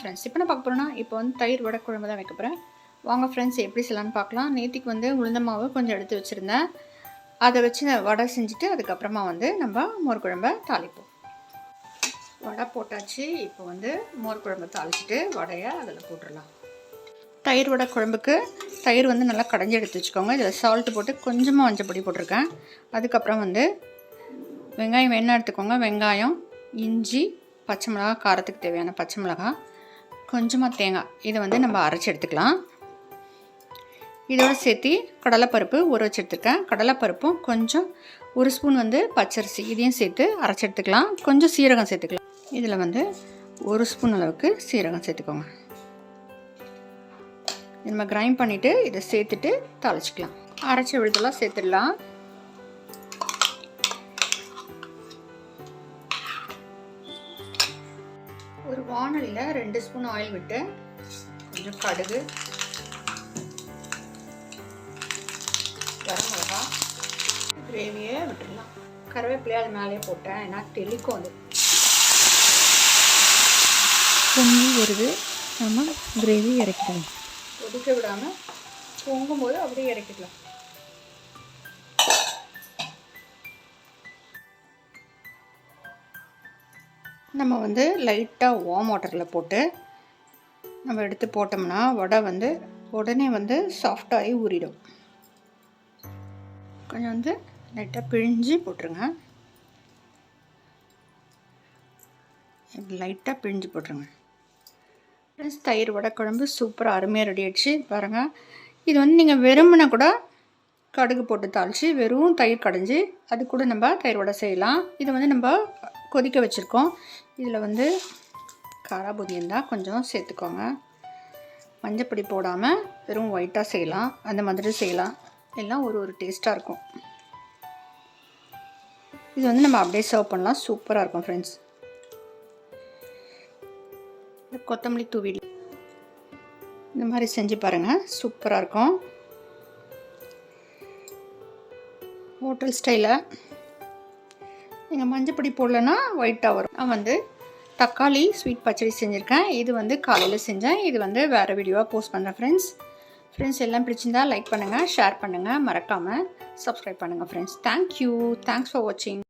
Friends, இப்போ நான் பார்க்க போகிறேன்னா இப்போ வந்து தயிர் வடை குழம்பு தான் வைக்க போகிறேன். வாங்க ஃப்ரெண்ட்ஸ், எப்படி செய்யலான்னு பார்க்கலாம். நேற்றுக்கு வந்து உளுந்த மாவு கொஞ்சம் எடுத்து வச்சுருந்தேன். அதை வச்சு வடை செஞ்சுட்டு அதுக்கப்புறமா வந்து நம்ம மோர் குழம்பை தாளிப்போம். வடை போட்டாச்சு. இப்போ வந்து மோர் குழம்பை தாளிச்சிட்டு வடையை அதில் போட்டுடலாம். தயிர் வடை குழம்புக்கு தயிர் வந்து நல்லா கடைஞ்சி எடுத்து வச்சுக்கோங்க. இதில் சால்ட்டு போட்டு கொஞ்சமாக மஞ்சள் பொடி போட்டிருக்கேன். அதுக்கப்புறம் வந்து வெங்காயம் வேணா எடுத்துக்கோங்க. வெங்காயம், இஞ்சி, பச்சை மிளகா, காரத்துக்கு தேவையான பச்சை மிளகா, கொஞ்சமாக தேங்காய், இதை வந்து நம்ம அரைச்சி எடுத்துக்கலாம். இதோடு சேர்த்து கடலைப்பருப்பு ஊற வச்சு எடுத்துருக்கேன். கடலைப்பருப்பும் கொஞ்சம் 1 ஸ்பூன் வந்து பச்சரிசி, இதையும் சேர்த்து அரைச்சி எடுத்துக்கலாம். கொஞ்சம் சீரகம் சேர்த்துக்கலாம். இதில் வந்து 1 ஸ்பூன் அளவுக்கு சீரகம் சேர்த்துக்கோங்க. நம்ம கிரைண்ட் பண்ணிவிட்டு இதை சேர்த்துட்டு தாளிச்சிக்கலாம். அரைச்சி விழுதெல்லாம் சேர்த்துடலாம். ஒரு வானலியில் 2 ஸ்பூன் ஆயில் விட்டு கொஞ்சம் கடுகு, கரம் மிளகா, கிரேவியை விட்டுடலாம். கருவேப்பிலையை அது மேலே போட்டேன், ஏன்னா தெளிக்கும். அது பொங்கி வருது, நம்ம கிரேவி இறக்கிடலாம். கொதிக்க விடாமல் பொங்கும்போது அப்படியே இறக்கிடலாம். நம்ம வந்து லைட்டாக வார்ம் வாட்டரில் போட்டு நம்ம எடுத்து போட்டோம்னா வடை வந்து உடனே வந்து சாஃப்டாகி ஊறிடும். கொஞ்சம் வந்து லைட்டாக பிழிஞ்சு போட்டுருங்க. லைட்டாக பிழிஞ்சு போட்டுருங்க. ஃப்ரெண்ட்ஸ், தயிர் வடை குழம்பு சூப்பராக அருமையாக ரெடி ஆகிடுச்சு பாருங்கள். இது வந்து நீங்கள் வெறுமனை கூட கடுகு போட்டு தாளித்து வெறும் தயிர் கடைஞ்சி அது கூட நம்ம தயிர் வடை செய்யலாம். இது வந்து நம்ம கொதிக்க வச்சுருக்கோம். இதில் வந்து காராபூந்தி இருந்தால் கொஞ்சம் சேர்த்துக்கோங்க. மஞ்சப்பொடி போடாமல் வெறும் ஒயிட்டாக செய்யலாம், அந்த மாதிரி செய்யலாம். எல்லாம் ஒரு டேஸ்ட்டாக இருக்கும். இது வந்து நம்ம அப்படியே சர்வ் பண்ணலாம். சூப்பராக இருக்கும் ஃப்ரெண்ட்ஸ். கொத்தமல்லி தூவி இந்த மாதிரி செஞ்சு பாருங்கள், சூப்பராக இருக்கும். ஹோட்டல் ஸ்டைலில் நீங்கள் மஞ்சப்பொடி போடலன்னா ஒயிட்டாக வரும். நான் வந்து தக்காளி ஸ்வீட் பச்சடி செஞ்சுருக்கேன். இது வந்து காலையில் செஞ்சேன். இது வந்து வேறு வீடியோவாக போஸ்ட் பண்ணுறேன் ஃப்ரெண்ட்ஸ். எல்லாம் பிடிச்சிருந்தா லைக் பண்ணுங்கள், ஷேர் பண்ணுங்கள், மறக்காமல் சப்ஸ்கிரைப் பண்ணுங்கள் ஃப்ரெண்ட்ஸ். தேங்க்யூ. தேங்க்ஸ் ஃபார் வாட்சிங்.